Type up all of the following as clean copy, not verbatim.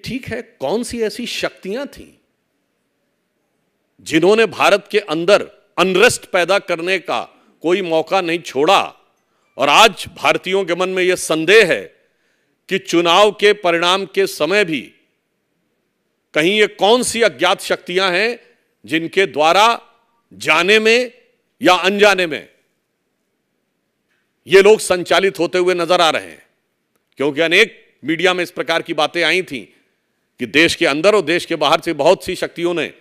ठीक है, कौन सी ऐसी शक्तियां थीं जिन्होंने भारत के अंदर अनरेस्ट पैदा करने का कोई मौका नहीं छोड़ा, और आज भारतीयों के मन में यह संदेह है कि चुनाव के परिणाम के समय भी कहीं ये कौन सी अज्ञात शक्तियां हैं जिनके द्वारा जाने में या अनजाने में ये लोग संचालित होते हुए नजर आ रहे हैं। क्योंकि अनेक मीडिया में इस प्रकार की बातें आई थी कि देश के अंदर और देश के बाहर से बहुत सी शक्तियों ने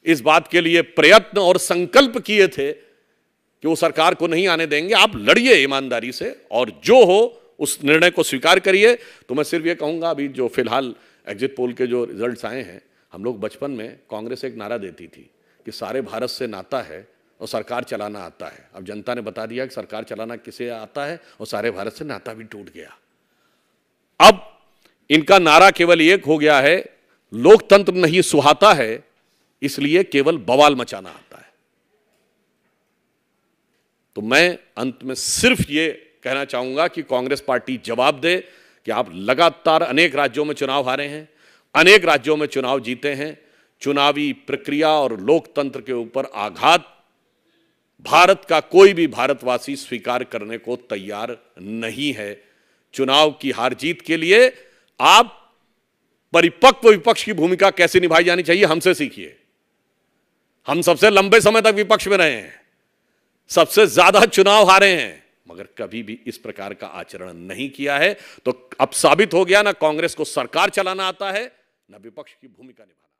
इस बात के लिए प्रयत्न और संकल्प किए थे कि वो सरकार को नहीं आने देंगे, आप लड़िए ईमानदारी से और जो हो उस निर्णय को स्वीकार करिए। तो मैं सिर्फ ये कहूंगा, अभी जो फिलहाल एग्जिट पोल के जो रिजल्ट्स आए हैं, हम लोग बचपन में कांग्रेस एक नारा देती थी कि सारे भारत से नाता है और सरकार चलाना आता है। अब जनता ने बता दिया कि सरकार चलाना किसे आता है और सारे भारत से नाता भी टूट गया। अब इनका नारा केवल एक हो गया है, लोकतंत्र नहीं सुहाता है, इसलिए केवल बवाल मचाना आता है। तो मैं अंत में सिर्फ ये कहना चाहूंगा कि कांग्रेस पार्टी जवाब दे कि आप लगातार अनेक राज्यों में चुनाव हारे हैं, अनेक राज्यों में चुनाव जीते हैं। चुनावी प्रक्रिया और लोकतंत्र के ऊपर आघात भारत का कोई भी भारतवासी स्वीकार करने को तैयार नहीं है। चुनाव की हार जीत के लिए आप परिपक्व विपक्ष की भूमिका कैसे निभाई जानी चाहिए हमसे सीखिए। हम सबसे लंबे समय तक विपक्ष में रहे हैं, सबसे ज्यादा चुनाव हारे हैं, मगर कभी भी इस प्रकार का आचरण नहीं किया है। तो अब साबित हो गया ना कांग्रेस को सरकार चलाना आता है, ना विपक्ष की भूमिका निभाना।